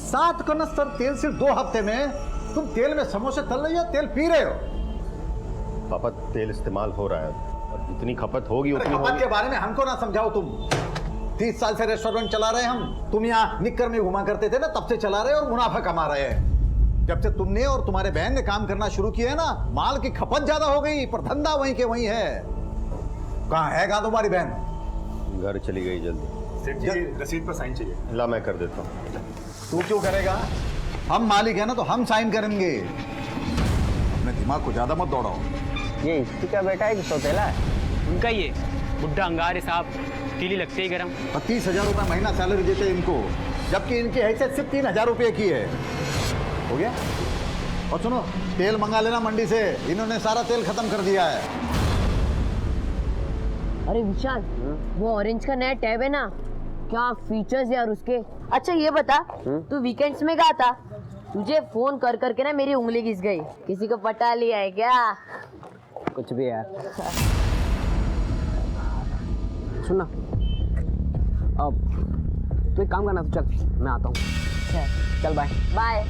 7 कनस्तर तेल सिर्फ 2 हफ्ते में। तुम तेल में समोसे तल रही हो, तेल पी रहे हो। पापा तेल इस्तेमाल हो रहा है, अब जितनी खपत होगी उतनी खपत होगी। के बारे में हमको ना समझाओ तुम। 30 साल से रेस्टोरेंट चला रहे हैं हम। तुम यहाँ निक्कर में घुमा करते थे ना, तब से चला रहे और मुनाफा कमा रहे हैं। जब से तुमने और तुम्हारे बहन ने काम करना शुरू किया है ना, माल की खपत ज्यादा हो गई पर धंधा वहीं के वहीं है। कहाँ है कहाँ तुम्हारी बहन? घर चली गई जल्दी। सेठ जी रसीद पर साइन चाहिए। ला मैं कर देता हूँ। तू क्यों करेगा? हम मालिक है ना, तो हम साइन करेंगे। अपने दिमाग को ज्यादा मत दौड़ाओ। ये इसी का बेटा है कि सौतेला है? उनका ये बुढ़ा अंगार साहब, तीली लगते ही गरम। 30,000 रुपये महीना सैलरी देते हैं इनको, जबकि इनकी हैसियत सिर्फ 3,000 रुपये की है। हो गया? और सुनो, तेल मंगा लेना मंडी से, इन्होंने सारा तेल खत्म कर दिया है। अरे विशाल, वो ऑरेंज का नया टैब है ना, क्या फीचर्स यार उसके। अच्छा ये बता, तू वीकेंड्स में कहाँ था? तुझे फोन कर करके ना मेरी उंगली घिस गई। किसी को पटा लिया है क्या? कुछ भी यार। सुन ना, अब तू एक काम करना, तो चल मैं आता हूँ। चल बाय बाय।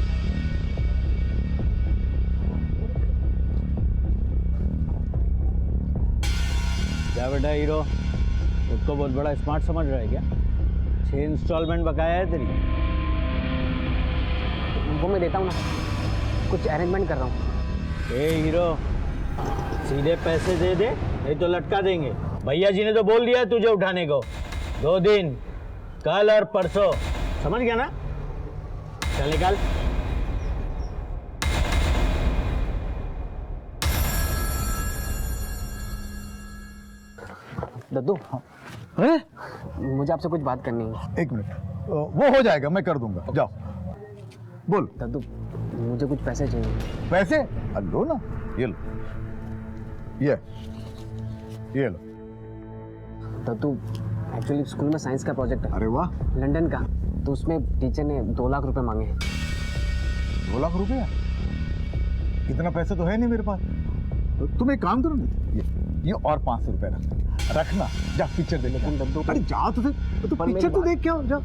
क्या बेटा हीरो, खुद को बहुत बड़ा स्मार्ट समझ रहा है क्या? 6 इंस्टॉलमेंट बकाया है तेरी। वो मैं देता हूँ ना, कुछ अरेंजमेंट कर रहा हूँ। ए हीरो, सीधे पैसे दे दे, नहीं तो लटका देंगे। भैया जी ने तो बोल दिया है तुझे उठाने को। 2 दिन, कल और परसों, समझ गया ना? चल निकाल। दद्दू, हैं? मुझे आपसे कुछ बात करनी है। 1 मिनट, वो हो जाएगा, मैं कर दूंगा। जाओ, बोल। दद्दू, मुझे कुछ पैसे चाहिए। पैसे? लो ना, ये लो, ये लो। दद्दू, एक्चुअली स्कूल में साइंस का प्रोजेक्ट है। अरे वाह, लंदन का, तो उसमें टीचर ने 2 लाख रुपए मांगे हैं। 2 लाख रुपया? इतना पैसा तो है नहीं मेरे पास। तो तुम एक काम करो ना, ये और 500 रुपये रखना। जा पिक्चर देख ले। दद्दू, अरे जा तो पिक्चर तो देख के आओ, जा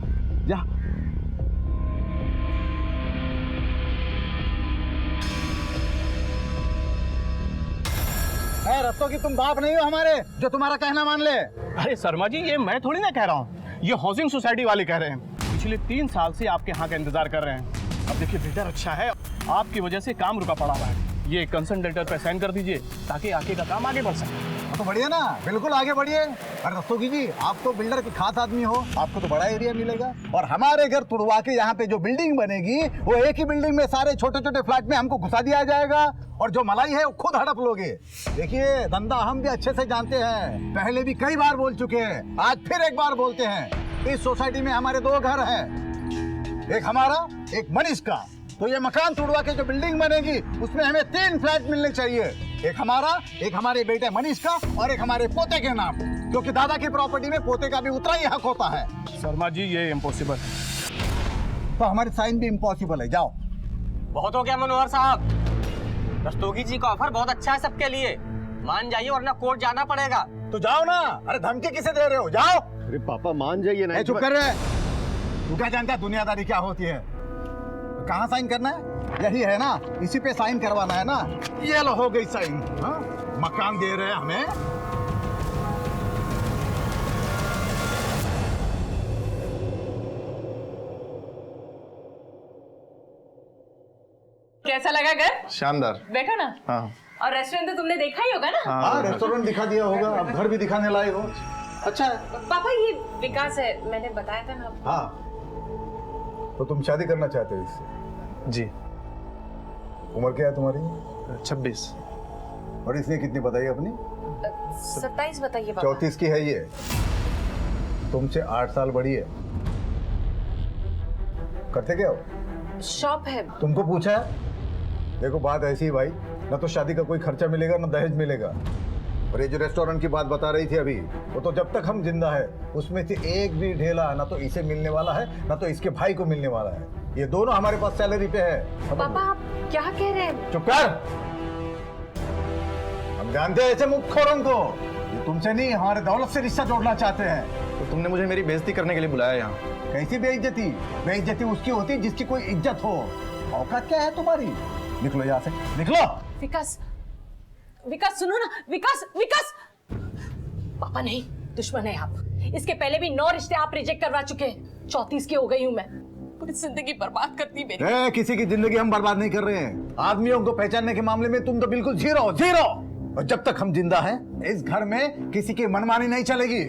जा। रस्तों की तुम बाप नहीं हो हमारे, जो तुम्हारा कहना मान ले। अरे शर्मा जी, ये मैं थोड़ी ना कह रहा हूँ, ये हाउसिंग सोसाइटी वाले कह रहे हैं। पिछले 3 साल से आपके यहाँ का इंतजार कर रहे हैं। अब देखिए वेदर अच्छा है, आपकी वजह से काम रुका पड़ा हुआ है। ये कंसर्न लेटर पे साइन कर दीजिए ताकि आगे का काम आगे बढ़ सके। तो बढ़िया ना, बिल्कुल आगे बढ़िए। अरे रस्तोगी जी, आप तो बिल्डर के खास आदमी हो, आपको तो बड़ा एरिया मिलेगा। और हमारे घर तुड़वा के यहाँ पे जो बिल्डिंग बनेगी, वो एक ही बिल्डिंग में सारे छोटे छोटे फ्लैट में हमको घुसा दिया जाएगा, और जो मलाई है वो खुद हड़प लोगे। देखिए, धंधा हम भी अच्छे से जानते हैं, पहले भी कई बार बोल चुके हैं, आज फिर एक बार बोलते हैं। इस सोसाइटी में हमारे 2 घर हैं, एक हमारा, एक मनीष का। तो ये मकान तुड़वा के जो बिल्डिंग बनेगी, उसमें हमें 3 फ्लैट मिलने चाहिए। एक हमारा, एक हमारे बेटे मनीष का, और एक हमारे पोते के नाम, क्योंकि दादा की प्रॉपर्टी में पोते का भी उतना ही हक होता है। शर्मा जी, ये इम्पॉसिबल है। तो हमारी साइन भी इम्पॉसिबल है। जाओ। बहुत हो गया मनोहर साहब, रस्तोगी जी का ऑफर बहुत अच्छा है सबके लिए। मान जाइए वरना कोर्ट जाना पड़ेगा। तो जाओ ना। अरे धमकी किसे दे रहे हो? जाओ। अरे पापा मान जाइए ना। चुप कर रहे। तू क्या जानता है दुनियादारी क्या होती है? कहाँ साइन करना है? यही है ना, इसी पे साइन करवाना है ना। ये लो, हो गई साइन। हाँ, मकान दे रहे हैं हमें। कैसा लगा घर? शानदार। बैठो ना। हाँ और रेस्टोरेंट तो तुमने देखा ही होगा ना? हाँ, रेस्टोरेंट दिखा दिया होगा, अब घर भी दिखाने लाए हो। अच्छा है। पापा, ये विकास है, मैंने बताया था ना आपको। हाँ, तो तुम शादी करना चाहते हो इससे? जी। उम्र क्या है तुम्हारी? 26। और इसने कितनी बताई अपनी? 27 बताइए पापा। 34 की है ये, तुमसे 8 साल बड़ी है। करते क्या हो? शॉप है। तुमको पूछा है? देखो बात ऐसी है भाई, ना तो शादी का कोई खर्चा मिलेगा ना दहेज मिलेगा। और ये जो रेस्टोरेंट की बात बता रही थी अभी, वो तो जब तक हम जिंदा है उसमें से एक भी ढेला ना तो इसे मिलने वाला है ना तो इसके भाई को मिलने वाला है। ये दोनों हमारे पास सैलरी पे है। पापा आप क्या कह रहे हैं? चुप कर। हम जानते हैं ऐसे मुखोरों को, ये तुमसे नहीं हमारे दौलत से रिश्ता जोड़ना चाहते हैं। तो तुमने मुझे मेरी बेइज्जती करने के लिए बुलाया यहाँ? कैसी बेइज्जती? बेइज्जती उसकी होती जिसकी कोई इज्जत हो। औकात क्या है तुम्हारी? निकलो यहाँ से, निकलो। विकास, विकास सुनो ना, विकास, विकास। पापा नहीं, दुश्मन है आप। इसके पहले भी 9 रिश्ते आप रिजेक्ट करवा चुके हैं। 34 की हो गई हूँ मैं। पूरी जिंदगी बर्बाद करती मेरी। किसी की जिंदगी हम बर्बाद नहीं कर रहे हैं। आदमियों को पहचानने के मामले में तुम तो बिल्कुल जीरो जीरो। और जब तक हम जिंदा हैं, इस घर में किसी की मनमानी नहीं चलेगी।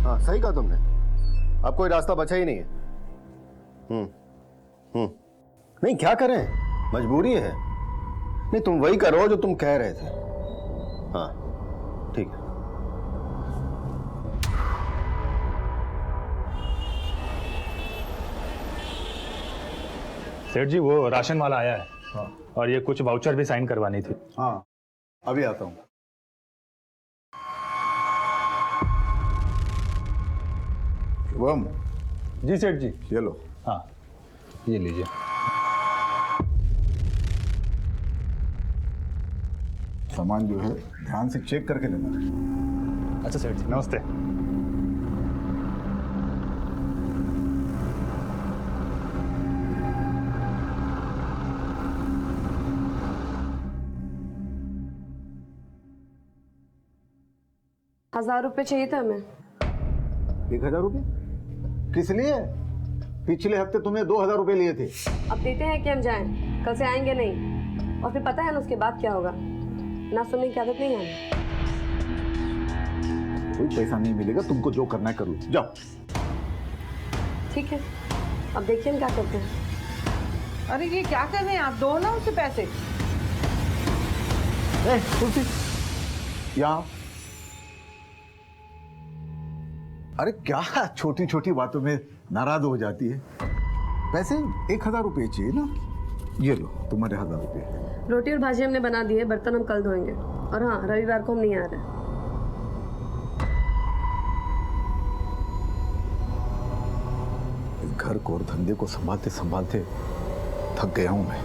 हाँ सही कहा तुमने, अब कोई रास्ता बचा ही नहीं है। नहीं क्या करें, मजबूरी है। नहीं तुम वही करो जो तुम कह रहे थे। हाँ ठीक है। सेठ जी वो राशन वाला आया है। हाँ। और ये कुछ वाउचर भी साइन करवानी थी। हाँ अभी आता हूँ। शुभम। जी सेठ जी। ये लो। हाँ ये लीजिए। सामान जो है ध्यान से चेक करके लेना। अच्छा सेठ जी नमस्ते। ₹1000 चाहिए था हमें। 1000 रुपये? किस लिए? पिछले हफ्ते तुमने 2000 रुपये लिए थे। अब देते हैं कि हम जाएं, कल से आएंगे नहीं। और फिर पता है ना उसके बाद क्या होगा। ना सुनने की आदत नहीं है। कोई पैसा नहीं मिलेगा, तुमको जो करना है कर लो, जाओ। ठीक है, अब देखिए हम क्या करते हैं। अरे ये क्या कर रहे हैं आप? दो ना उसे पैसे। तुलसी यहाँ। अरे क्या छोटी छोटी बातों में नाराज हो जाती है? पैसे 1000 रुपये चाहिए ना, ये लो तुम्हारे 1000 रुपये। रोटी और भाजी हमने बना दी है, बर्तन हम कल धोएंगे। और हाँ, रविवार को हम नहीं आ रहे। इस घर को और धंधे को संभालते संभालते थक गया हूं मैं।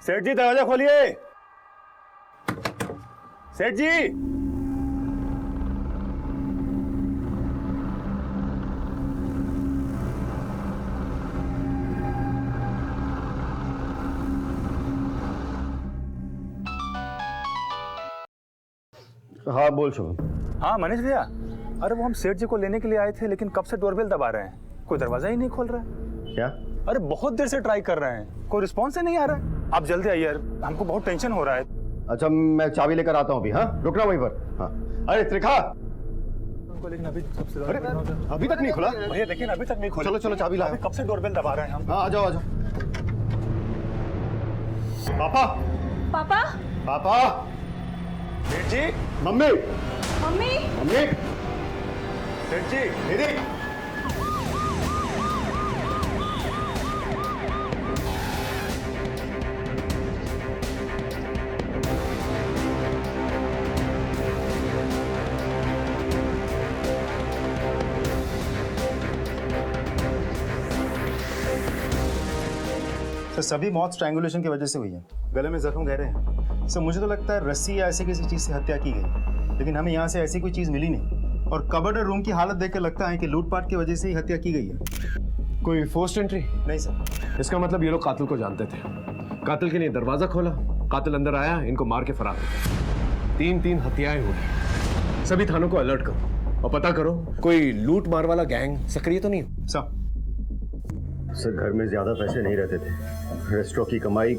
सेठ जी दरवाजा खोलिए। सेठ जी। हाँ बोल शुभम। हाँ मनीष भैया, अरे वो हम सेठ जी को लेने के लिए आए थे, लेकिन कब से डोरबेल दबा रहे हैं, कोई दरवाजा ही नहीं खोल रहा है। क्या? अरे बहुत देर से ट्राई कर रहे हैं, कोई रिस्पॉन्स ही नहीं आ रहा है। आप जल्दी आइए यार, हमको बहुत टेंशन हो रहा है। अच्छा मैं चाबी लेकर आता हूँ अभी। हाँ रुकना वहीं पर। हाँ अरे त्रिखा, लेकिन अभी अरे अभी तक नहीं खुला भैया, देखिए अभी तक नहीं खोला। चलो चलो चाबी लाओ। कब से डोरबेल दबा रहे हैं हम। हाँ आ जाओ आ जाओ। पापा पापा, पापा। सेठ जी। Mummy mummy, mummy. सेठ जी दीदी। सर सभी मौत स्ट्रैंगुलेशन की वजह से हुई है। गले में जख्म गहरे हैं। सर मुझे तो लगता है रस्सी या ऐसी किसी चीज़ से हत्या की गई, लेकिन हमें यहाँ से ऐसी कोई चीज़ मिली नहीं। और कबर्ड और रूम की हालत देख कर लगता है कि लूटपाट की वजह से ही हत्या की गई है। कोई फोर्स्ड एंट्री? नहीं सर। इसका मतलब ये लोग कातिल को जानते थे। कातिल के लिए दरवाजा खोला, कातिल अंदर आया, इनको मार के फरार हो गए। 3 हत्याएं हुई। सभी थानों को अलर्ट करो और पता करो कोई लूट मार वाला गैंग सक्रिय तो नहीं। सर घर में ज्यादा पैसे नहीं रहते थे। रेस्टोरेंट की कमाई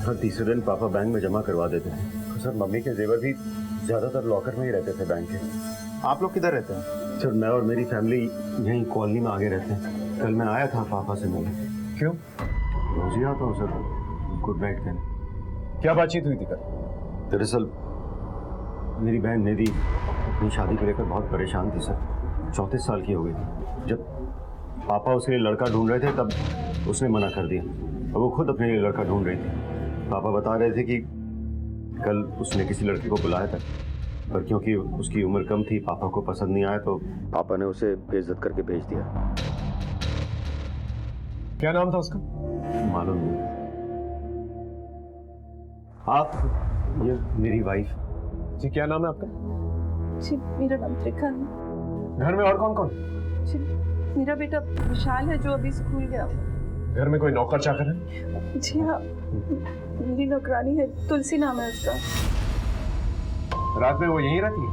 हर तीसरे दिन पापा बैंक में जमा करवा देते थे। सर मम्मी के जेवर भी ज्यादातर लॉकर में ही रहते थे बैंक के। आप लोग किधर रहते हैं? सर मैं और मेरी फैमिली यहीं कॉलोनी में आगे रहते हैं। कल मैं आया था पापा से मिलने। क्यों? रोज ही आता हूँ सर। गुड नाइट कहने। क्या बातचीत हुई थी कल? दरअसल मेरी बहन निधि अपनी शादी को लेकर बहुत परेशान थी सर। 34 साल की हो गई थी। जब पापा उसके लिए लड़का ढूंढ रहे थे तब उसने मना कर दिया और वो खुद अपने लिए लड़का ढूंढ रही थी। पापा बता रहे थे कि कल उसने किसी लड़के को बुलाया था, पर क्योंकि उसकी उम्र कम थी, पापा को पसंद नहीं आया तो पापा ने उसे बेइज्जत करके भेज दिया। क्या नाम था उसका? मालूम नहीं। आप, ये मेरी वाइफ। जी क्या नाम है आपका? जी मेरा नाम त्रिका है। घर में और कौन कौन? जी मेरा बेटा विशाल है जो अभी स्कूल गया हुआ। घर में कोई नौकर चाकर है? जी हाँ, मेरी नौकरानी है, तुलसी नाम है उसका। रात में वो यहीं रहती है?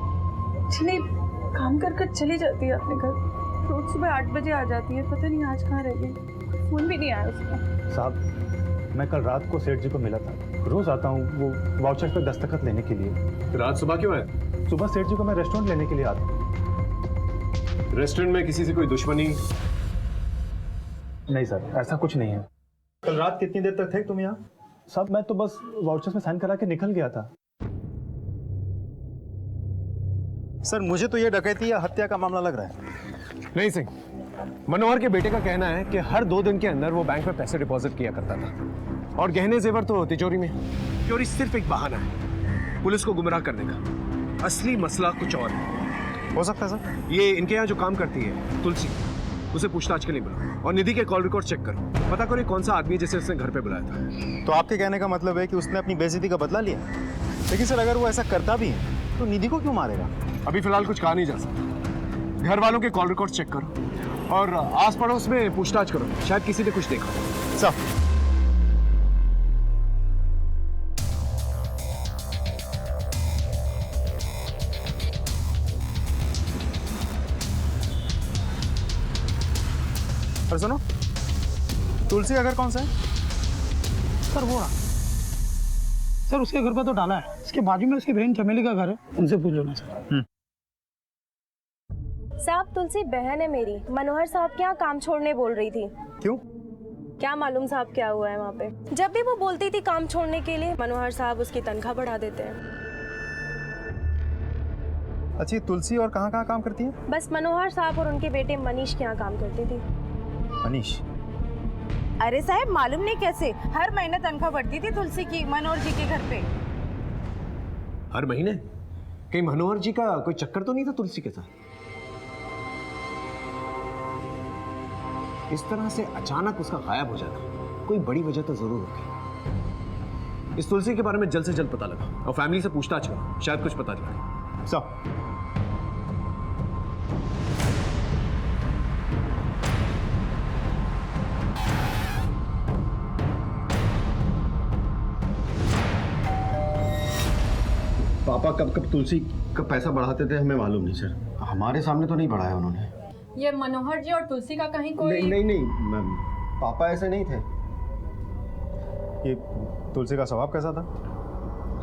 जी नहीं, काम कर कर चली जाती है अपने घर। रोज सुबह 8 बजे आ जाती है, पता नहीं आज कहाँ रह गई। फोन भी नहीं आया उसका। साहब मैं कल रात को सेठ जी को मिला था। रोज आता हूँ वो वाउचर पे दस्तखत लेने के लिए। तो रात सुबह क्यों आए? सुबह सेठ जी को मैं रेस्टोरेंट लेने के लिए आता हूँ। रेस्टोरेंट में किसी से कोई दुश्मनी? नहीं सर, ऐसा कुछ नहीं है। कल रात कितनी देर तक थे तुम यहाँ? साहब मैं तो बस वाउचर्स में साइन करा के निकल गया था। सर मुझे तो ये डकैती या हत्या का मामला लग रहा है। नहीं सिंह, मनोहर के बेटे का कहना है कि हर 2 दिन के अंदर वो बैंक में पैसे डिपॉजिट किया करता था और गहने जेवर तो तिजोरी में। चोरी सिर्फ एक बहाना है पुलिस को गुमराह करने का। असली मसला कुछ और है। हो सकता है सर। ये इनके यहाँ जो काम करती है तुलसी, उसे पूछताछ के लिए बुलाओ और निधि के कॉल रिकॉर्ड चेक करो। पता करो कौन सा आदमी है जिसे उसने घर पे बुलाया था। तो आपके कहने का मतलब है कि उसने अपनी बेइज्जती का बदला लिया। लेकिन सर अगर वो ऐसा करता भी है तो निधि को क्यों मारेगा? अभी फिलहाल कुछ कहा नहीं जा सकता। घर वालों के कॉल रिकॉर्ड चेक करो और आस पड़ोस में पूछताछ करो, शायद किसी ने कुछ देखा हो। सर और सुनो, तुलसी का घर कौन सा है? सर वो रहा। सर उसके घर पर तो डाला है, इसके बाजू में उसकी बहन चमेली का घर है, उनसे पूछ लो ना सर। साहब तुलसी बहन है मेरी, मनोहर साहब के यहाँ काम छोड़ने बोल रही थी। क्यों? क्या मालूम साहब क्या हुआ है वहाँ पे। जब भी वो बोलती थी काम छोड़ने के लिए, मनोहर साहब उसकी तनख्वाह बढ़ा देते हैं। अच्छी, तुलसी और कहाँ कहाँ काम करती है? बस मनोहर साहब और उनके बेटे मनीष के यहाँ काम करती थी। मनीष? अरे साहब मालूम नहीं कैसे हर महीने तनख्वाह बढ़ती थी तुलसी की मनोहर जी के घर पे। हर महीने? कहीं मनोहर जी का कोई चक्कर तो नहीं था तुलसी के साथ? इस तरह से अचानक उसका गायब हो जाना कोई बड़ी वजह तो जरूर होगी। इस तुलसी के बारे में जल्द से जल्द पता लगा और फैमिली से पूछताछ करो, शायद कुछ पता चले। सब पापा कब कब तुलसी का पैसा बढ़ाते थे हमें मालूम नहीं सर। हमारे सामने तो नहीं बढ़ाया उन्होंने। ये मनोहर जी और तुलसी का कहीं कोई नहीं मैम, पापा ऐसे नहीं थे। ये तुलसी का स्वभाव कैसा था?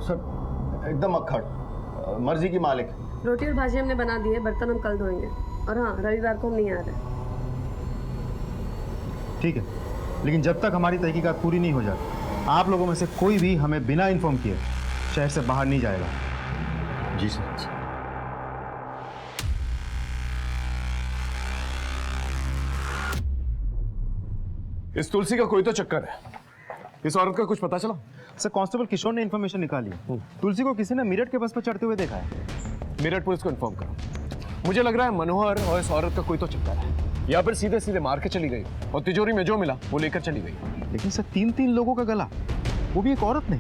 सर एकदम अक्खड़, मर्जी की मालिक। रोटी और भाजी हमने बना दी है, बर्तन हम कल धोएंगे। और हाँ, रविवार को हम नहीं आ रहे। ठीक है, लेकिन जब तक हमारी तहकीकात पूरी नहीं हो जाती आप लोगों में से कोई भी हमें बिना इन्फॉर्म किए शहर से बाहर नहीं जाएगा। जी सर। इस तुलसी का कोई तो चक्कर है। इस औरत का कुछ पता चला? सर कांस्टेबल किशोर ने इन्फॉर्मेशन निकाली है। तुलसी को किसी ने मेरठ के बस पर चढ़ते हुए देखा है। मेरठ पुलिस को इन्फॉर्म करो। मुझे लग रहा है मनोहर और इस औरत का कोई तो चक्कर है, या फिर सीधे सीधे मार के चली गई और तिजोरी में जो मिला वो लेकर चली गई। लेकिन सर 3 लोगों का गला, वो भी एक औरत ने।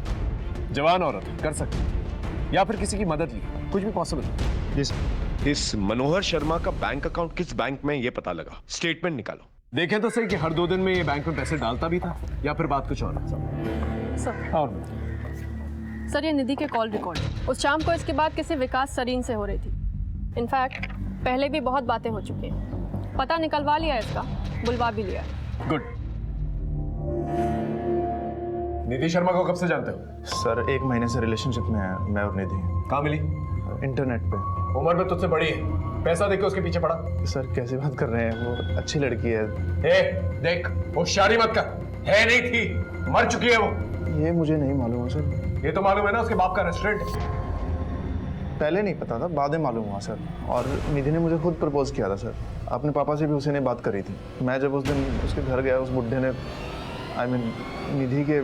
जवान औरत कर सकती, या फिर किसी की मदद ली, कुछ भी पॉसिबल। इस मनोहर शर्मा का बैंक अकाउंट किस बैंक में ये पता लगा, स्टेटमेंट निकालो। देखें तो सही कि हर 2 दिन में ये बैंक में पैसे डालता भी था या फिर बात कुछ और। सर ये निधि के कॉल रिकॉर्ड उस शाम को इसके बाद किसी विकास सरीन से हो रही थी। इनफैक्ट पहले भी बहुत बातें हो चुकी हैं। पता निकलवा लिया इसका, बुलवा भी लिया। गुड। निधि शर्मा को कब से जानते हो? सर 1 महीने से रिलेशनशिप में है मैं और निधि। कहाँ मिली? इंटरनेट पे। उम्र में तुझसे बड़ी है, पैसा देके उसके पीछे पड़ा। सर कैसी बात कर रहे हैं, वो अच्छी लड़की है। देख होशियारी मत कर, है नहीं थी, मर चुकी है वो। ये मुझे नहीं मालूम है सर। ये तो मालूम है ना उसके बाप का रेस्टोरेंट है। पहले नहीं पता था, बाद में मालूम हुआ सर। और निधि ने मुझे खुद प्रपोज किया था सर। अपने पापा से भी उसी ने बात करी थी। मैं जब उस दिन उसके घर गया, उस बुढ़े ने निधि के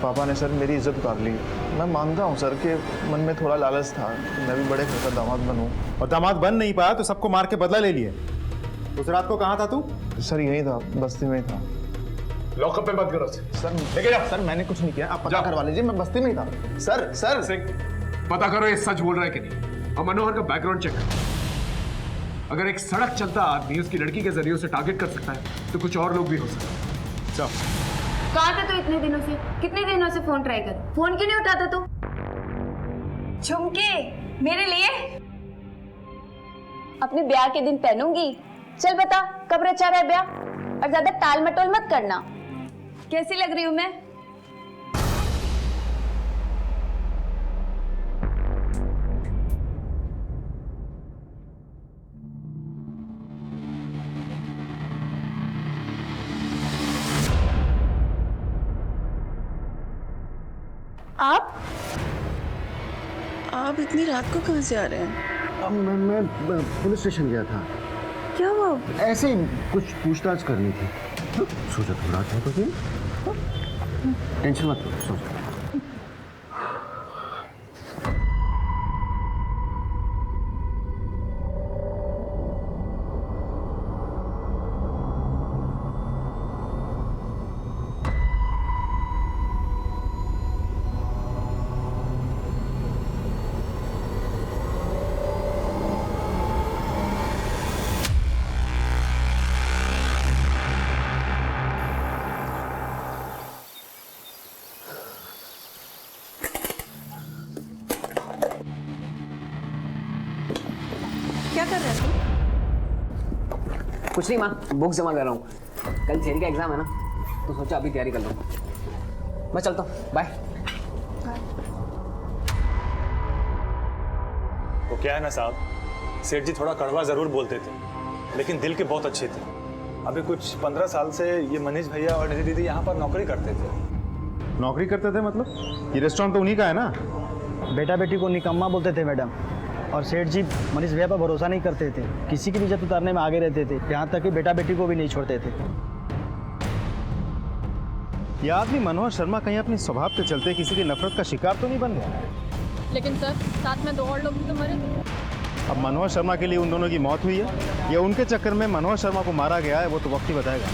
पापा ने सर मेरी इज्जत उतार ली। मैं मानता हूँ सर कि मन में थोड़ा लालच था, मैं भी बड़े घर का दामाद बनूँ। और दामाद बन नहीं पाया तो सबको मार के बदला ले लिए। उस रात को कहाँ था तू? सर यहीं था, बस्ती में ही था। लॉकअप में मत करो सर। लेके जा। सर मैंने कुछ नहीं किया, आप पता करवा लीजिए, मैं बस्ती में ही था। सर सिंह, पता करो ये सच बोल रहा है कि नहीं, और मनोहर का बैकग्राउंड चेक करो। अगर एक सड़क चलता आदमी उसकी लड़की के जरिए उसे टारगेट कर सकता है तो कुछ और लोग भी हो सकते हैं। चल। कहाँ था तू इतने दिनों से? कितने दिनों से फोन ट्राई कर, फोन क्यों नहीं उठाता तू? झुमके मेरे लिए अपने ब्याह के दिन पहनूंगी। चल बता कब रचा रहा है ब्याह, और ज्यादा टाल मटोल मत करना। कैसी लग रही हूं मैं? आप इतनी रात को कहाँ से आ रहे हैं? मैं पुलिस स्टेशन गया था। क्या हुआ? ऐसे ही कुछ पूछताछ करनी थी। सोचा थोड़ा था तो फिर टेंशन मत लो, सोचा। क्या कर रहे हैं? कुछ नहीं माँ, बुक जमा कर रहा हूँ। कल थियरी का एग्जाम है ना, तो सोचा अभी तैयारी कर लूँ। मैं चलता हूँ, बाय। वो क्या है ना साहब, सेठ जी थोड़ा कड़वा जरूर बोलते थे, लेकिन दिल के बहुत अच्छे थे। अभी कुछ 15 साल से ये मनीष भैया और निधि दीदी यहाँ पर नौकरी करते थे। नौकरी करते थे मतलब? ये रेस्टोरेंट तो उन्हीं का है ना? बेटा बेटी को निकम्मा बोलते थे मैडम, और सेठ जी मनीष भैया पर भरोसा नहीं करते थे, किसी की भी इज्जत उतारने में आगे रहते थे, यहाँ तक कि बेटा बेटी को भी नहीं छोड़ते थे। ये आदमी मनोहर शर्मा कहीं अपने स्वभाव के चलते किसी की नफरत का शिकार तो नहीं बन गया? लेकिन सर साथ में 2 और लोग भी तो मरे थे। अब मनोहर शर्मा के लिए उन दोनों की मौत हुई है या उनके चक्कर में मनोहर शर्मा को मारा गया है, वो तो वक्त ही बताएगा।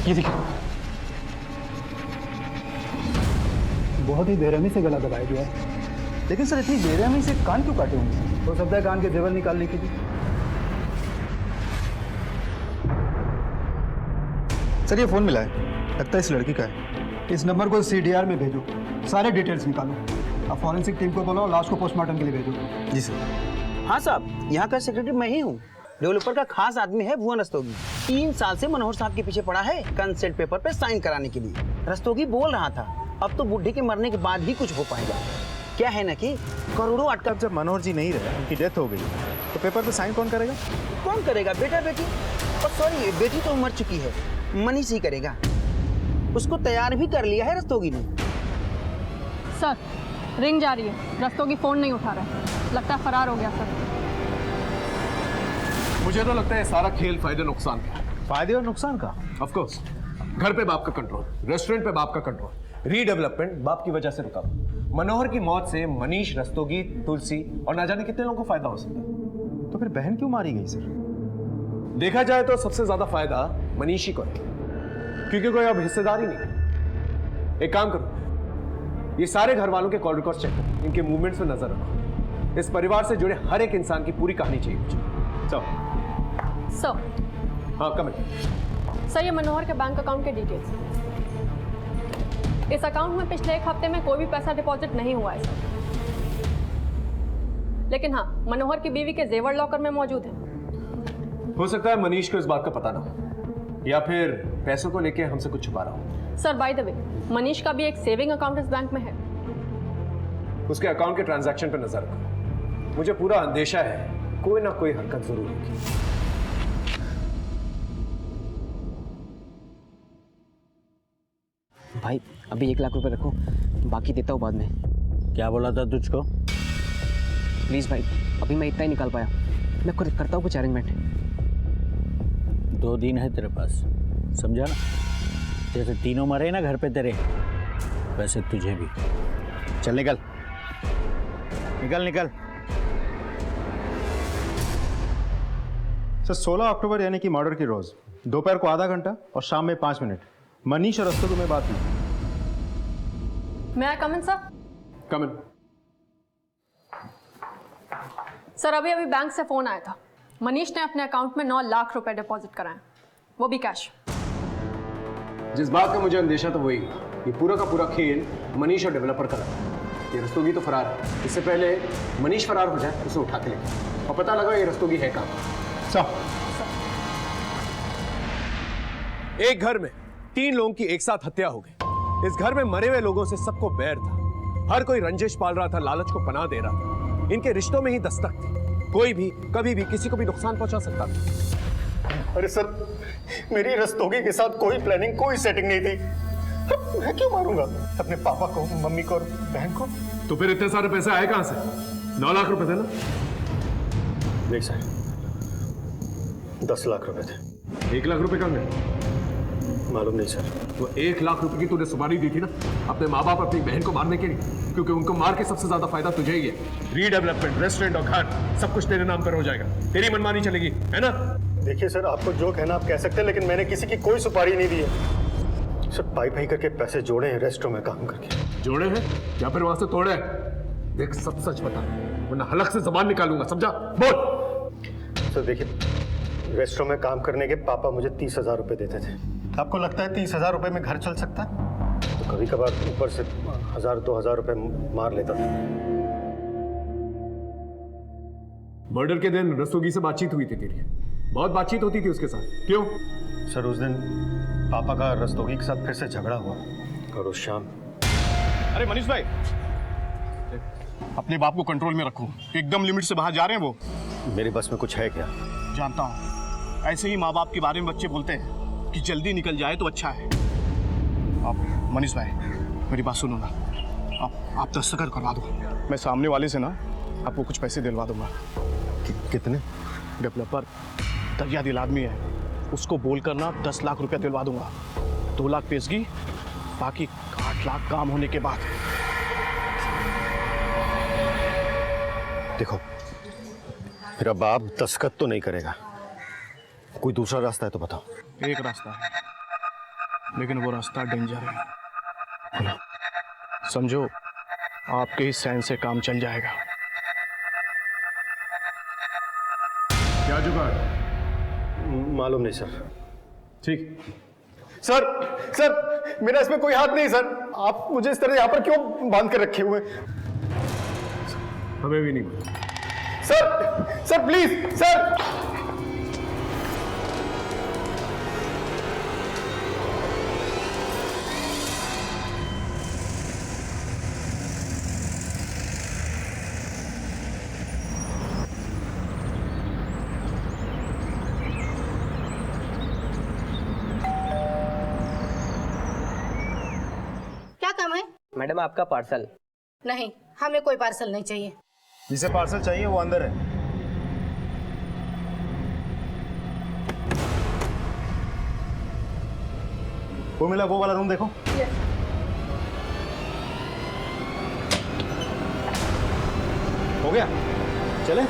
ये देखिए, बहुत ही बेरहमी से गला दबाया गया है। लेकिन सर इतनी बेरहमी से कान क्यों काटे होंगे? हो सकता है कान के जेवर निकालने के लिए। सर ये फोन मिला है, लगता है इस लड़की का है। इस नंबर को CDR में भेजो, सारे डिटेल्स निकालो। अब फॉरेंसिक टीम को बोलो, लाश को पोस्टमार्टम के लिए भेजो। जी सर। हाँ साहब, यहाँ का सेक्रेटरी मैं ही हूँ। डेवलपर का खास आदमी है भुवन रस्तोगी। 3 साल से मनोहर साहब के पीछे पड़ा है कंसेंट पेपर पे साइन कराने के लिए। रस्तोगी बोल रहा था अब तो बुढ़े के मरने के बाद ही कुछ हो पाएगा। क्या है ना कि करोड़ों अटका। जब मनोहर जी नहीं रहे, उनकी डेथ हो गई, तो पेपर पे साइन कौन करेगा? कौन करेगा? बेटा बेटी। और सॉरी, बेटी तो मर चुकी है, मनीष ही करेगा। उसको तैयार भी कर लिया है रस्तोगी ने। सर रिंग जा रही है, रस्तोगी फोन नहीं उठा रहा है, लगता है फरार हो गया सर। मुझे तो लगता है सारा खेल फायदे नुकसान का। फायदे और नुकसान का? Of course. घर पे बाप का कंट्रोल, रेस्टोरेंट पे बाप का कंट्रोल, रीडेवलपमेंट बाप की वजह से रुका। मनोहर की मौत से मनीष, रस्तोगी, तुलसी और ना जाने कितने लोगों को फायदा हो सकता है। तो फिर बहन क्यों मारी गई सर? देखा जाए तो सबसे ज्यादा फायदा मनीष ही को है, क्योंकि कोई अब हिस्सेदार ही नहीं। एक काम करो, ये सारे घर वालों के कॉल रिकॉर्ड चेक करो, इनके मूवमेंट्स पे नजर रखो। इस परिवार से जुड़े हर एक इंसान की पूरी कहानी चाहिए मुझे। चलो। सर। हाँ कमेंट। सर ये मनोहर के बैंक अकाउंट के डिटेल्स। इस अकाउंट में पिछले 1 हफ्ते में कोई भी पैसा डिपॉजिट नहीं हुआ है सर। लेकिन हाँ, मनोहर की बीवी के जेवर लॉकर में मौजूद है। हो सकता है मनीष को इस बात का पता ना हो, या फिर पैसों को लेके हमसे कुछ छुपा रहा हो। Sir by the way, Manish का भी एक सेविंग अकाउंट इस बैंक में है। उसके अकाउंट के ट्रांजैक्शन पर नजर रखो। मुझे पूरा अंदेशा है कोई ना कोई हरकत जरूर होगी। भाई अभी 1 लाख रुपए रखो, बाकी देता हूँ बाद में। क्या बोला था तुझको? प्लीज भाई, अभी मैं इतना ही निकाल पाया, मैं खुद करता हूँ कुछ अरेंजमेंट। 2 दिन है तेरे पास, समझा ना? जैसे तीनों मरे ना घर पे तेरे, वैसे तुझे भी। चल निकल निकल निकल। सर 16 अक्टूबर यानी कि मर्डर की रोज, दोपहर को आधा घंटा और शाम में 5 मिनट मनीष और रस्तोगी में बात हुई। मैं कम इन सर? कम इन। सर अभी अभी बैंक से फोन आया था, मनीष ने अपने अकाउंट में 9 लाख रुपए डिपॉजिट कराए, वो भी कैश। जिस बात का मुझे अंदेशा था वही, ये पूरा का पूरा खेल मनीष और डेवलपर का लगा। ये रस्तोगी तो फरार है, इससे पहले मनीष फरार हो जाए उसे उठा के ले, और पता लगा ये रस्तोगी है कहाँ। एक घर में 3 लोगों की एक साथ हत्या हो गई। इस घर में मरे हुए लोगों से सबको बैर था, हर कोई रंजिश पाल रहा था, लालच को पनाह दे रहा था। इनके रिश्तों में ही दस्तक थी, कोई भी कभी भी किसी को भी नुकसान पहुंचा सकता था। अरे सर, मेरी रस्तोगी के साथ कोई प्लानिंग, कोई सेटिंग नहीं थी। मैं क्यों मारूंगा अपने पापा को, मम्मी को और बहन को? तो फिर इतने सारे पैसे आए कहां से? 9 लाख रुपए थे ना? नहीं सर, 10 लाख रुपए थे। 1 लाख रुपए कहां गए? मालूम नहीं सर। वो 1 लाख रुपए की तूने सुपारी दी थी ना अपने माँ बाप अपनी बहन को मारने के लिए, क्योंकि उनको मार के सबसे ज्यादा फायदा तुझे ही है। रीडेवलपमेंट, रेस्टोरेंट और घर सब कुछ तेरे नाम पर हो जाएगा, तेरी मनमानी चलेगी, है ना? देखिए सर, आपको जो कहना आप कह सकते हैं, लेकिन मैंने किसी की कोई सुपारी नहीं दी है सर। पाई पाई करके पैसे जोड़े हैं रेस्टोरेंट में काम करके। जोड़े हैं या फिर वहां से तोड़े हैं? देख सब सच बता, वरना हलक से जबान निकालूंगा, समझा? बोल। सर देखिए, रेस्टोरेंट में काम करने के पापा मुझे 30,000 रुपए देते थे। आपको लगता है 30,000 रुपए में घर चल सकता है? तो कभी कभार ऊपर से 1,000-2,000 रुपए मार लेता था। मर्डर के दिन रस्तोगी से बातचीत हुई थी तेरी? बहुत बातचीत होती थी उसके साथ, क्यों? सर उस दिन पापा का रस्तोगी के साथ फिर से झगड़ा हुआ, और उस शाम। अरे मनीष भाई, अपने बाप को कंट्रोल में रखो, एकदम लिमिट से बाहर जा रहे हैं वो। मेरे बस में कुछ है क्या? जानता हूँ, ऐसे ही माँ बाप के बारे में बच्चे बोलते हैं कि जल्दी निकल जाए तो अच्छा है। आप मनीष भाई मेरी बात सुनो ना, आप दस्तखत करवा दो, मैं सामने वाले से ना आपको कुछ पैसे दिलवा दूंगा। कितने? डेवलपर दरिया दिल आदमी है, उसको बोलकर ना 10 लाख रुपया दिलवा दूंगा। 2 लाख पेशगी, बाकी 8 लाख काम होने के बाद। देखो, मेरा बाप दस्तखत तो नहीं करेगा, कोई दूसरा रास्ता है तो बताओ। एक रास्ता है, लेकिन वो रास्ता डेंजर है। समझो आपके ही साइन से काम चल जाएगा। क्या जुगाड़? मालूम नहीं सर। ठीक। सर मेरा इसमें कोई हाथ नहीं सर। आप मुझे इस तरह यहाँ पर क्यों बांध कर रखे हुए? हमें भी नहीं मालूम। Sir please sir. क्या काम है? मैडम आपका पार्सल। नहीं, हमें कोई पार्सल नहीं चाहिए। जिसे पार्सल चाहिए वो अंदर है। वो मिला, वो वाला रूम देखो। हो गया, चले।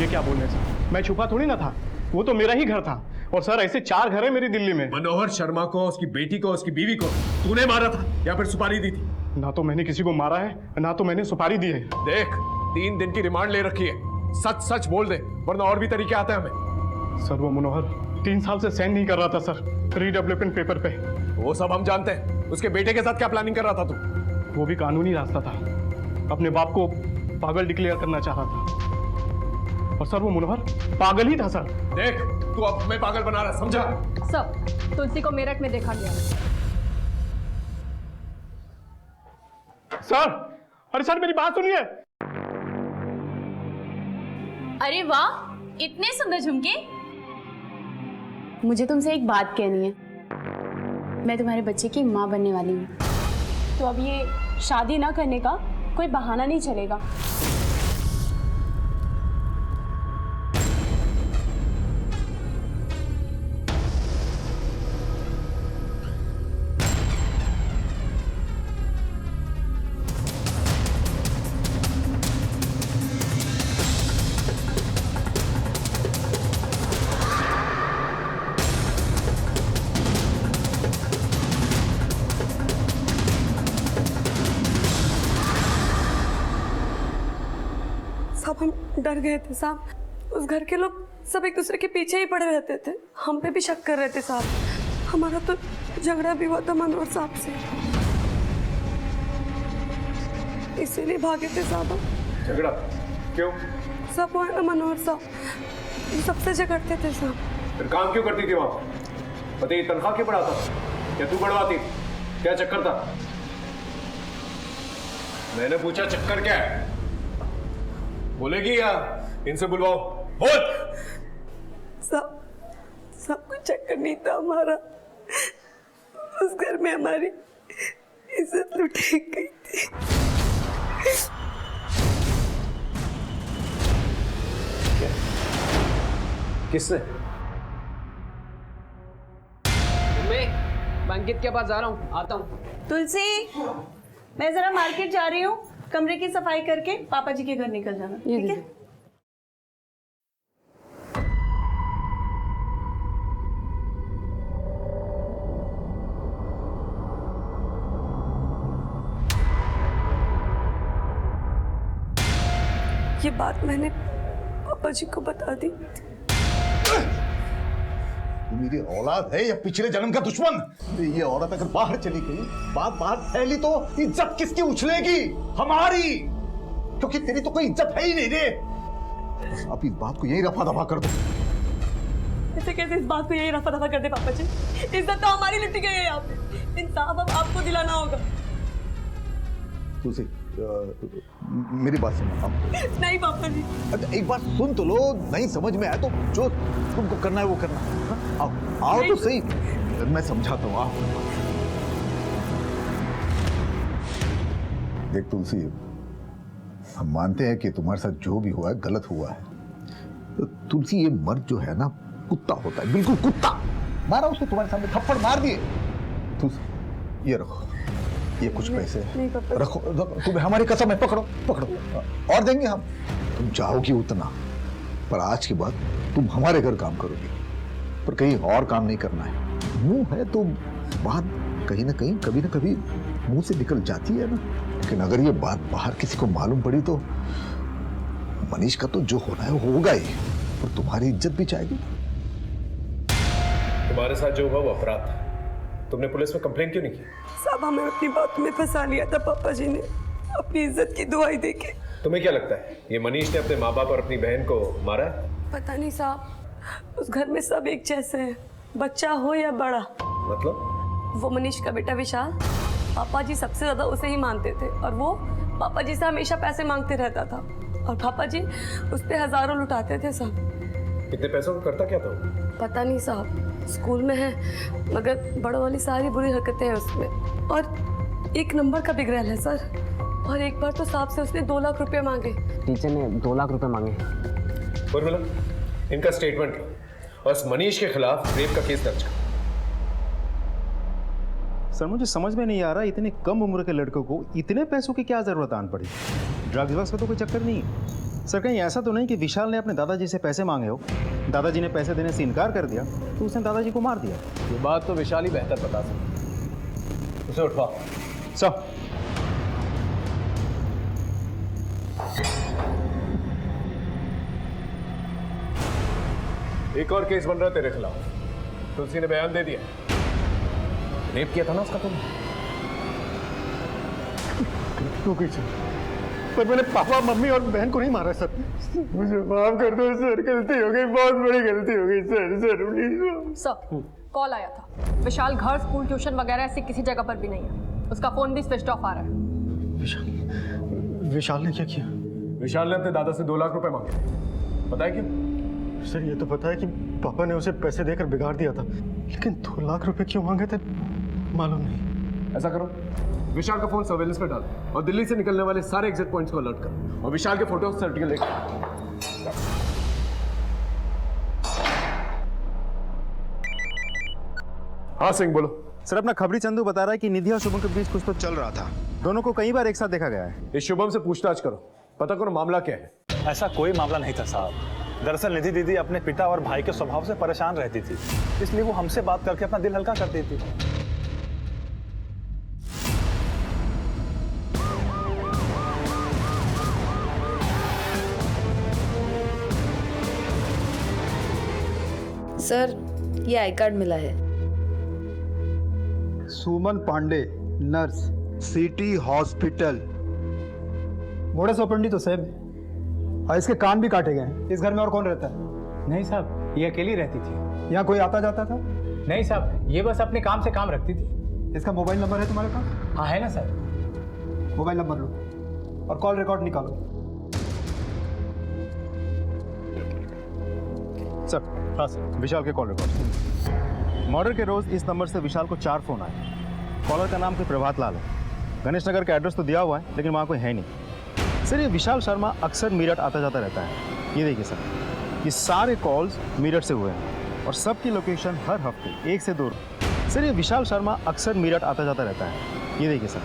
ये क्या बोल रहे सर, मैं छुपा थोड़ी ना था, वो तो मेरा ही घर था। और सर ऐसे 4 घर है मेरी दिल्ली में। मनोहर शर्मा को, उसकी बेटी को, उसकी बीवी को तूने मारा था या फिर सुपारी दी थी? ना तो मैंने किसी को मारा है, ना तो मैंने सुपारी दी है। देख, 3 दिन की रिमांड ले रखी है, सच सच बोल दे, वरना और भी तरीके आते हैं हमें। सर वो मनोहर 3 साल से साइन नहीं कर रहा था सर, रीडेवलपमेंट पेपर पे। वो सब हम जानते हैं। उसके बेटे के साथ क्या प्लानिंग कर रहा था तू? वो भी कानूनी रास्ता था, अपने बाप को पागल डिक्लेयर करना चाह रहा था। और सर वो मनोहर पागल ही था सर। देख, तू अब मैं पागल बना रहा, समझा? सब तुलसी को मेरठ में देखा गया। सर, अरे सर मेरी बात सुनिए। अरे वाह, इतने सुंदर झुमके। मुझे तुमसे एक बात कहनी है। मैं तुम्हारे बच्चे की माँ बनने वाली हूँ, तो अब ये शादी ना करने का कोई बहाना नहीं चलेगा। साहब हम डर गए थे साहब। उस घर के लोग सब एक दूसरे के पीछे ही पड़े रहते थे, हम पे भी शक कर रहे थे साहब। हमारा तो झगड़ा भी हुआ था मनोहर साहब से, इसीलिए भागे थे साहब हम। झगड़ा क्यों? सब वो है ना मनोहर साहब, ये सबसे झगड़ते थे साहब। फिर काम क्यों करती थी वहां? पति की तनख्वाह क्यों बढ़ाता? क्या तू बढ़वाती? क्या चक्कर था? मैंने पूछा चक्कर क्या है? बोलेगी या इनसे बुलवाओ? बोल। सब कुछ चक्कर नहीं था हमारा, उस घर में हमारी इज्जत लुटी गई थी। किससे? मैं अंकित के पास जा रहा हूँ, आता हूँ। तुलसी, मैं जरा मार्केट जा रही हूँ, कमरे की सफाई करके पापा जी के घर निकल जाना, ठीक है? ये बात मैंने पापा जी को बता दी। तू मेरी औलाद है या पिछले जन्म का दुश्मन? ये औरत अगर बाहर चली गई, बात बाहर फैली तो इज्जत किसकी उछलेगी? हमारी, क्योंकि तेरी तो कोई इज्जत है ही नहीं रे। अब इस बात को यही रफा दफा कर दो। ऐसे कैसे इस बात को यही रफा दफा कर दे पापा जी? इज्जत तो हमारी लुटी गई है यहाँ पे, इंसाफ अब आपको दिलाना होगा। तुलसी, मेरी बात सुनो। नहीं पापा जी। अच्छा एक बात सुन तो लो, नहीं समझ में आया तो जो तुमको करना है वो करना। आओ आओ तो सही, मैं समझाता हूँ। आओ। देख तुलसी, हम मानते हैं कि तुम्हारे साथ जो भी हुआ है गलत हुआ है। तो तुलसी, ये मर्द जो है ना कुत्ता होता है, बिल्कुल कुत्ता। मारा उसको, तुम्हारे सामने थप्पड़ मार दिए। तुलसी ये रखो, ये कुछ पैसे रखो, तुम्हें हमारी कसम है, पकड़ो पकड़ो, और देंगे हम। तुम चाहोगी उतना, पर आज के बाद तुम हमारे घर काम करोगी, पर कहीं और काम नहीं करना है। मुंह है तो बात कहीं ना कहीं कभी ना कभी मुंह से निकल जाती है ना, लेकिन अगर ये बात बाहर किसी को मालूम पड़ी तो मनीष का तो जो होना है वो होगा ही, और तुम्हारी इज्जत भी जाएगी। तुम्हारे साथ जो हुआ वो अपराध था, तुमने पुलिस में कंप्लेन क्यों नहीं की? साहब हमें अपनी बात में फंसा लिया था पापा जी ने, अपनी इज्जत की दुआई देके। तुम्हें क्या लगता है ये मनीष ने अपने माँ बाप और अपनी बहन को मारा है? पता नहीं साहब, उस घर में सब एक जैसे हैं, बच्चा हो या बड़ा। मतलब? वो मनीष का बेटा विशाल, पापा जी सबसे ज्यादा उसे ही मानते थे, और वो पापा जी से हमेशा पैसे मांगते रहता था, और पापा जी उस पे हजारों लुटाते थे साहब। इतने पैसों को करता क्या था? पता नहीं साहब, स्कूल में है मगर बड़ों वाली सारी बुरी हरकतें हैं उसमें, और एक नंबर का बिगड़ैल है सर। और एक बार तो साहब से उसने 2 लाख रुपए मांगे। टीचर ने 2 लाख रुपए मांगे। उर्मिला, इनका स्टेटमेंट लो और इस मनीष के खिलाफ रेप का केस दर्ज करो। सर मुझे समझ में नहीं आ रहा, इतने कम उम्र के लड़कों को इतने पैसों की क्या जरूरत आन पड़ी? ड्रग्स का तो कोई चक्कर नहीं है सर। कहीं ऐसा तो नहीं कि विशाल ने अपने दादाजी से पैसे मांगे हो, दादाजी ने पैसे देने से इनकार कर दिया तो उसने दादाजी को मार दिया? ये बात तो विशाल ही बेहतर बता सकता। उसे उठवाओ। सब एक और केस बन रहा है तेरे खिलाफ। तुलसी ने बयान दे दिया, रेप किया था ना उसका तुमने? पर मैंने पापा मम्मी और बहन को नहीं मारा सर। मुझे माफ कर दो सर, गलती हो गई, बहुत बड़ी गलती हो गई sir. Sir please. Sir call आया था, विशाल घर, स्कूल, ट्यूशन वगैरह ऐसी किसी जगह पर भी नहीं है। उसका फोन भी स्विच ऑफ आ रहा है। विशाल ने क्या किया? विशाल ने अपने दादा से 2 लाख रुपए मांगे। पता है क्यों? सर ये तो पता है कि पापा ने उसे पैसे देकर बिगाड़ दिया था, लेकिन 2 लाख रुपए क्यों मांगे थे मालूम नहीं। ऐसा करो, विशाल का फोन सर्वेलेंस पे डाल और दिल्ली से निकलने वाले सारे एग्जिट पॉइंट्स को अलर्ट करो और विशाल के फोटो सर्टिफिकेट लेकर। हाँ सिंह बोलो। सर अपना खबरी चंदू बता रहा है कि निधि और शुभम के बीच कुछ तो चल रहा था। दोनों को कई बार एक साथ देखा गया है। इस शुभम से पूछताछ करो, पता करो मामला क्या है। ऐसा कोई मामला नहीं था साहब। दरअसल निधि दीदी अपने पिता और भाई के स्वभाव से परेशान रहती थी, इसलिए वो हमसे बात करके अपना दिल हल्का करती थी। सर ये आई कार्ड मिला है। Suman Pandey, nurse, city hospital. Modus operandi तो सेम है और इसके कान भी काटे गए। इस घर में और कौन रहता है? नहीं साहब, ये अकेली रहती थी। यहाँ कोई आता जाता था? नहीं साहब, ये बस अपने काम से काम रखती थी। इसका मोबाइल नंबर है तुम्हारे पास? हाँ है ना सर। मोबाइल नंबर लो और कॉल रिकॉर्ड निकालो। सर हाँ सर, विशाल के कॉल रिकॉर्ड। मर्डर के रोज इस नंबर से विशाल को 4 फोन आए। कॉलर का नाम कोई प्रभात लाल है। गणेश नगर का एड्रेस तो दिया हुआ है, लेकिन वहाँ कोई है नहीं। सर ये विशाल शर्मा अक्सर मीरठ आता जाता रहता है। ये देखिए सर, ये सारे कॉल्स मीरठ से हुए हैं और सबकी लोकेशन हर हफ्ते 1 से 2। सर ये विशाल शर्मा अक्सर मीरठ आता जाता रहता है। ये देखिए सर,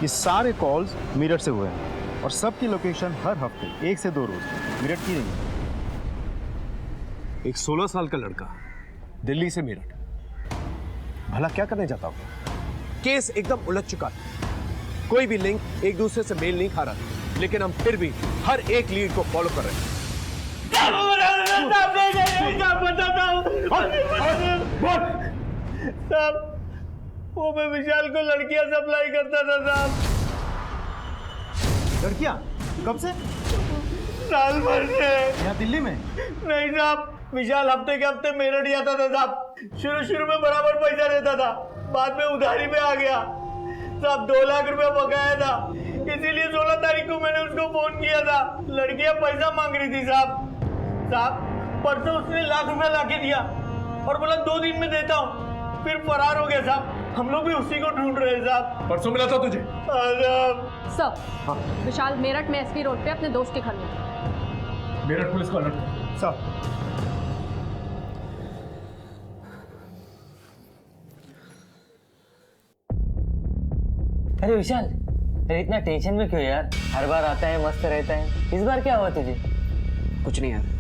ये सारे कॉल्स मीरठ से हुए हैं और सबकी लोकेशन हर हफ्ते 1 से 2 रोज मीरठ की रही है। एक 16 साल का लड़का दिल्ली से मेरठ, भला क्या करने जाता होगा? केस एकदम उलझ चुका है, कोई भी लिंक एक दूसरे से मेल नहीं खा रहा था, लेकिन हम फिर भी हर एक लीड को फॉलो कर रहे हैं। साहब वो मैं विशाल को लड़कियां सप्लाई करता था साहब। लड़कियां? कब से? साल भर से। यहाँ दिल्ली में? नहीं साहब, विशाल हफ्ते के हफ्ते मेरठ ही आता था साहब। शुरू में बराबर पैसा रहता था, बाद में उधारी पे आ गया साहब। 2 लाख रुपया बकाया था, इसीलिए 16 तारीख को मैंने उसको फोन किया था। लड़कियां पैसा मांग रही थी साहब। परसों उसने 1 लाख रुपया लाके दिया और बोला 2 दिन में देता हूँ, फिर फरार हो गया साहब। हम लोग भी उसी को ढूंढ रहे हैं साहब। परसों मिला था तुझे? सर विशाल मेरठ में एसपी रोड पे अपने दोस्त के घर में। मेरठ पुलिस को अलर्ट करो। साहब अरे विशाल, अरे इतना टेंशन में क्यों यार? हर बार आता है मस्त रहता है, इस बार क्या हुआ तुझे? कुछ नहीं यार।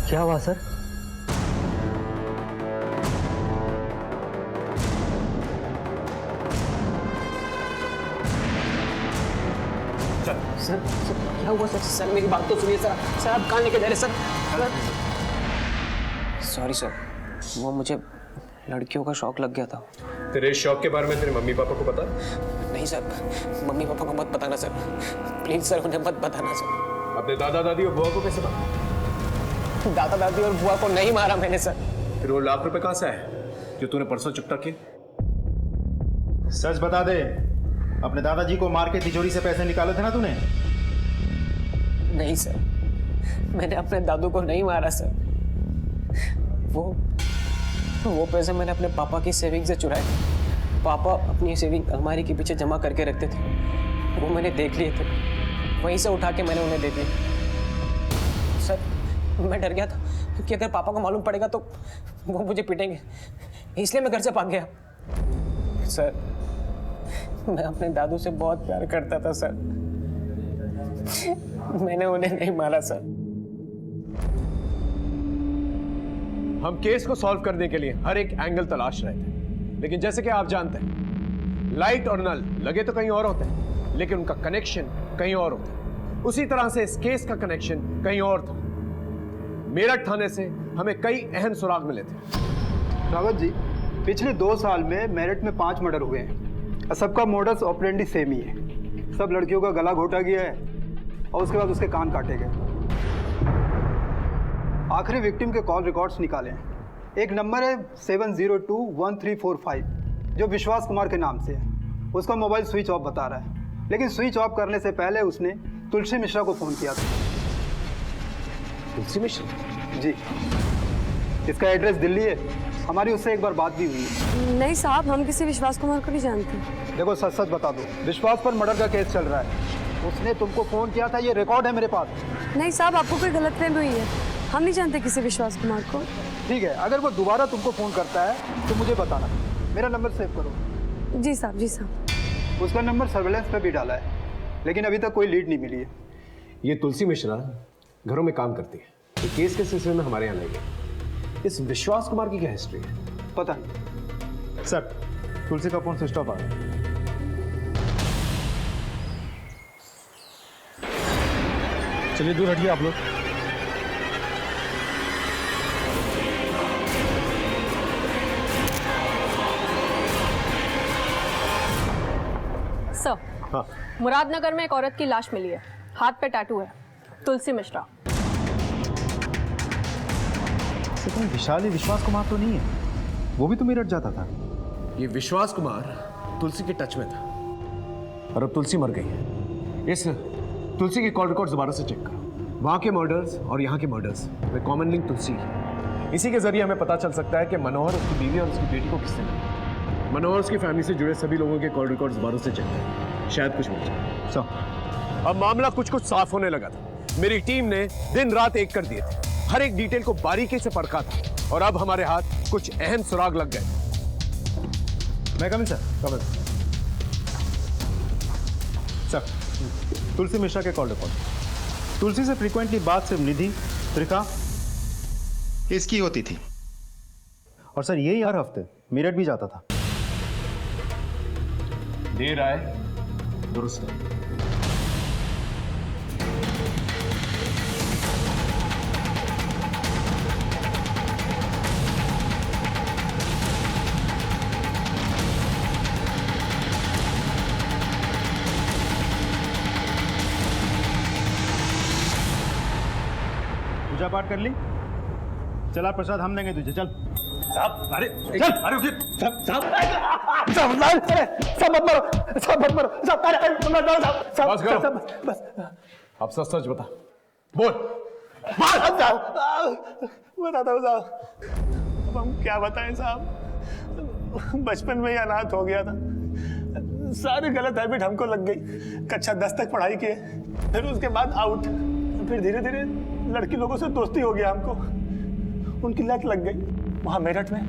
क्या हुआ सर? सर क्या हुआ सर? सर मेरी बात तो सुनिए सर। सर आप कहाँ लेके जा रहे सर? सॉरी सर, वो मुझे लड़कियों का शौक लग गया था। तेरे शौक के बारे में तेरे मम्मी पापा को पता? नहीं सर, मम्मी पापा को मत बताना सर, प्लीज सर, उन्हें मत बताना सर। अपने दादा दादी और बुआ को कैसे पता? दादा दादी और बुआ को नहीं मारा मैंने सर। फिर वो 1 लाख रुपए कहाँ से आए जो तूने परसों चुकता किए? सच बता दे, अपने दादाजी को मार के तिजोरी से पैसे निकाले थे ना तूने? नहीं सर, मैंने अपने दादू को नहीं मारा सर। वो पैसे मैंने अपने पापा की सेविंग से चुराए। पापा अपनी सेविंग अलमारी के पीछे जमा करके रखते थे, वो मैंने देख लिए थे, वहीं से उठा के मैंने उन्हें दे दिए। सर मैं डर गया था कि अगर पापा को मालूम पड़ेगा तो वो मुझे पीटेंगे, इसलिए मैं घर से भाग गया। सर मैं अपने दादू से बहुत प्यार करता था सर, मैंने उन्हें नहीं मारा सर। हम केस को सॉल्व करने के लिए हर एक एंगल तलाश रहे थे, लेकिन जैसे कि आप जानते हैं, लाइट और नल लगे तो कहीं और होते हैं, लेकिन उनका कनेक्शन कहीं और होता है। उसी तरह से इस केस का कनेक्शन कहीं और था। मेरठ थाने से हमें कई अहम सुराग मिले थे। रावत जी, पिछले 2 साल में मेरठ में 5 मर्डर हुए हैं और सबका मोडस ऑपरेंडी सेम ही है। सब लड़कियों का गला घोटा गया है और उसके बाद उसके कान काटे गए। आखिरी विक्टिम के कॉल रिकॉर्ड्स निकाले हैं। एक नंबर है 7021345 जो विश्वास कुमार के नाम से है। उसका मोबाइल स्विच ऑफ बता रहा है, लेकिन स्विच ऑफ करने से पहले उसने तुलसी मिश्रा को फ़ोन किया था। तुलसी मिश्रा? जी, इसका एड्रेस दिल्ली है। हमारी उससे एक बार बात भी हुई है। नहीं साहब, हम किसी विश्वास कुमार को नहीं जानते। देखो, सच सच बता दो, विश्वास पर मर्डर का केस चल रहा है। उसने तुमको फ़ोन किया था, ये रिकॉर्ड है मेरे पास। नहीं साहब, आपको कोई गलतफहमी हुई है। हम नहीं जानते किसी विश्वास कुमार को। ठीक है, अगर वो दोबारा तुमको फ़ोन करता है तो मुझे बताना। मेरा नंबर सेव करो। जी साहब, जी साहब। उसका नंबर सर्वेलेंस पे भी डाला है, लेकिन अभी तक कोई लीड नहीं मिली है। ये तुलसी मिश्रा घरों में काम करती है। ये केस के सिलसिले में हमारे यहाँ लाई है। इस विश्वास कुमार की क्या हिस्ट्री है? पता नहीं सर। तुलसी का फोन स्विच ऑफ आ रहा है। चलिए दूर हटिए आप लोग। सर, हाँ। मुरादनगर में एक औरत की लाश मिली है। हाथ पे टैटू है, तुलसी मिश्रा। सर, विशाल विश्वास कुमार तो नहीं है? वो भी तो मेरठ जाता था। ये विश्वास कुमार तुलसी के टच में था और अब तुलसी मर गई है। इस तुलसी के कॉल रिकॉर्ड्स दोबारा से चेक करो। वहाँ के मर्डर्स और यहाँ के मर्डर्स में कॉमन लिंक तुलसी है। इसी के जरिए हमें पता चल सकता है कि मनोहर उसकी बीवी और उसकी बेटी को किसने मिला। मनोहर उसकी फैमिली से जुड़े सभी लोगों के कॉल रिकॉर्ड्स दोबारा से चेक करें, शायद कुछ मिल जाए। अब मामला कुछ साफ होने लगा था। मेरी टीम ने दिन रात एक कर दिए थे, हर एक डिटेल को बारीकी से परखा था और अब हमारे हाथ कुछ अहम सुराग लग गए। मैं coming sir? Coming sir. Tulsi Mishra के कॉल रिकॉर्ड। तुलसी से फ्रीक्वेंटली बात सिर्फ निधि, त्रिका इसकी होती थी और सर यही हर हफ्ते मेरठ भी जाता था। देर आए दुरुस्त है। पूजा पाठ कर ली? चला प्रसाद हम देंगे तुझे, चल। साहब, अरे चल। अरे रुकिए साहब। सब मत मरो, सब मत मरो, सब बस करो। बस। अब सच सच बता, बोल। बताता हूँ साहब। अब हम क्या बताएं साहब, बचपन में ही अनाथ हो गया था। सारी गलत हैबिट हमको लग गई। कक्षा 10 तक पढ़ाई किए, फिर उसके बाद आउट, फिर धीरे धीरे लड़की लोगों से दोस्ती हो गया हमको। उनकी लत लग गई। वहाँ मेरठ में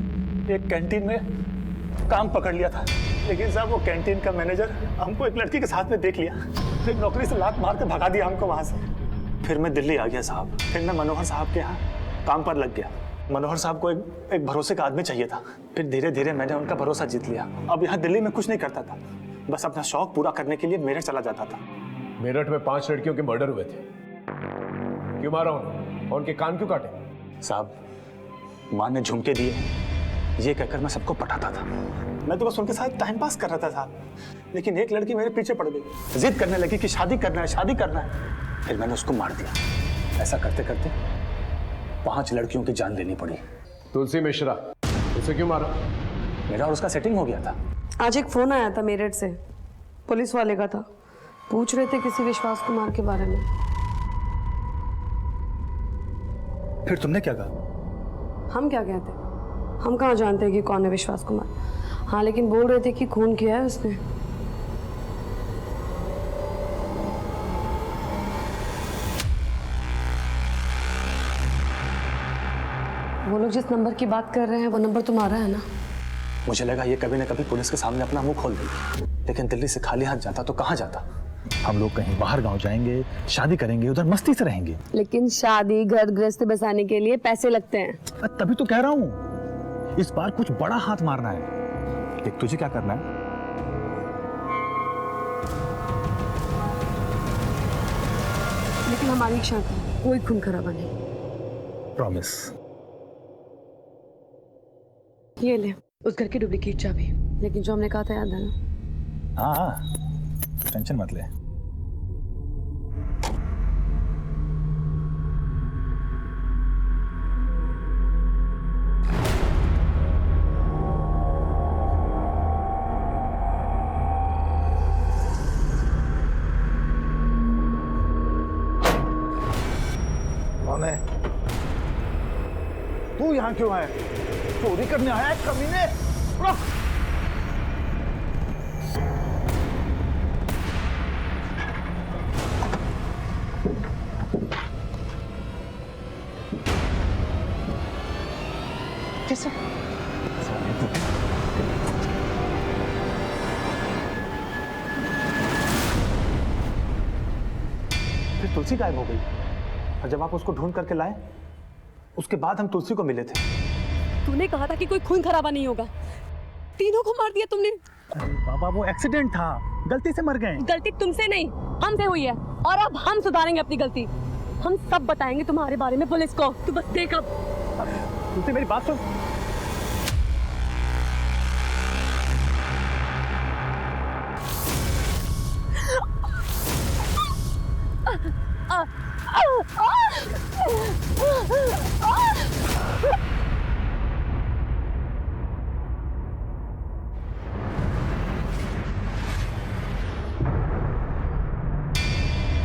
एक कैंटीन में काम पकड़ लिया था, लेकिन साहब वो कैंटीन का मैनेजर हमको एक लड़की के साथ में देख लिया, फिर नौकरी से लात मार के भगा दिया हमको वहाँ से। फिर मैं दिल्ली आ गया साहब। फिर मैं मनोहर साहब के यहाँ काम पर लग गया। मनोहर साहब को एक भरोसे का आदमी चाहिए था। फिर धीरे धीरे मैंने उनका भरोसा जीत लिया। अब यहाँ दिल्ली में कुछ नहीं करता था, बस अपना शौक पूरा करने के लिए मेरठ चला जाता था। मेरठ में 5 लड़कियों के मर्डर हुए थे। क्यों मारा उन्हें और उनके कान क्यों काटे? साहब, माँ ने झुमके दिए ये कहकर मैं सबको पटाता था। मैं तो बस उनके साथ टाइम पास कर रहा था साहब, लेकिन एक लड़की मेरे पीछे पड़ गई, जिद करने लगी कि शादी करना है, शादी करना है। फिर मैंने उसको मार दिया। ऐसा करते करते 5 लड़कियों की जान लेनी पड़ी। तुलसी मिश्रा, उसे क्यों मारा? मेरा और उसका सेटिंग हो गया था। आज एक फोन आया था मेरठ से, पुलिस वाले का था। पूछ रहे थे किसी विश्वास कुमार के बारे में। फिर तुमने क्या कहा? हम क्या कहते, हम कहाँ जानते हैं कि कौन है विश्वास कुमार। हाँ, लेकिन बोल रहे थे कि खून किया है उसने। वो लोग जिस नंबर की बात कर रहे हैं वो नंबर तुम्हारा है ना? मुझे लगा ये कभी न कभी पुलिस के सामने अपना मुंह खोल देगी, लेकिन दिल्ली से खाली हाथ जाता तो कहाँ जाता। हम लोग कहीं बाहर गांव जाएंगे, शादी करेंगे, उधर मस्ती से रहेंगे। लेकिन शादी घर गृहस्थी बसाने के लिए पैसे लगते हैं। तभी तो कह रहा हूँ, इस बार कुछ बड़ा हाथ मारना है। देख तुझे क्या करना है। लेकिन हमारी इच्छा थी कोई खून खराबा नहीं। प्रॉमिस। ये ले उस घर की डुप्लीकेट चाबी, लेकिन जो हमने कहा था याद है ना? हाँ हाँ, टेंशन मत ले। कौन है? तू यहाँ क्यों है? चोरी करने आया है कमीने? रुक! कैसे? फिर तुलसी गायब हो गई और जब आप उसको ढूंढ करके लाए उसके बाद हम तुलसी को मिले थे। तूने कहा था कि कोई खून खराबा नहीं होगा, तीनों को मार दिया तुमने। बाबा वो एक्सीडेंट था, गलती से मर गए। गलती तुमसे नहीं हमसे हुई है और अब हम सुधारेंगे अपनी गलती। हम सब बताएंगे तुम्हारे बारे में पुलिस को, तू बस देख। अब तुलसी मेरी बात सुन।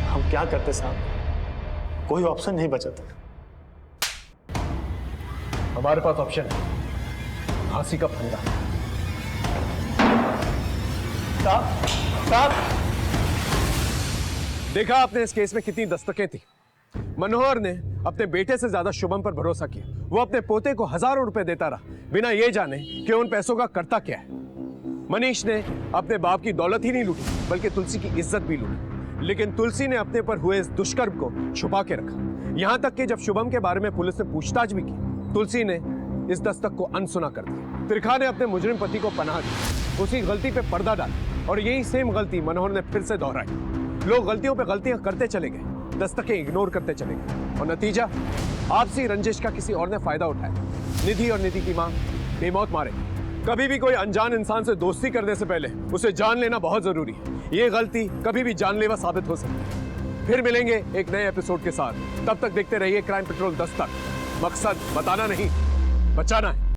हम क्या करते साहब, कोई ऑप्शन नहीं बचा था। हमारे पास ऑप्शन है, फांसी का फंदा। साहब देखा आपने इस केस में कितनी दस्तकें थी। मनोहर ने अपने बेटे से ज्यादा शुभम पर भरोसा किया। वो अपने पोते को हजारों रुपए देता रहा बिना ये जाने कि उन पैसों का करता क्या है। मनीष ने अपने बाप की दौलत ही नहीं लूटी बल्कि तुलसी की इज्जत भी लूटी, लेकिन तुलसी ने अपने पर हुए इस दुष्कर्म को छुपा के रखा। यहां तक कि जब शुभम के बारे में पुलिस ने पूछताछ भी की, तुलसी ने इस दस्तक को अनसुना कर दिया। त्रिखा ने अपने मुजरिम पति को पनाह दी, उसी गलती पे पर्दा डाला और यही सेम गलती मनोहर ने फिर से दोहराई। लोग गलतियों पे गलतियां करते चले गए, दस्तकें इग्नोर करते चले गए और नतीजा आपसी रंजिश का किसी और ने फायदा उठाया। निधि और निधि की मां बेमौत मारे। कभी भी कोई अनजान इंसान से दोस्ती करने से पहले उसे जान लेना बहुत जरूरी है। ये गलती कभी भी जानलेवा साबित हो सकती है। फिर मिलेंगे एक नए एपिसोड के साथ, तब तक देखते रहिए क्राइम पेट्रोल दस्तक। मकसद बताना नहीं, बचाना है।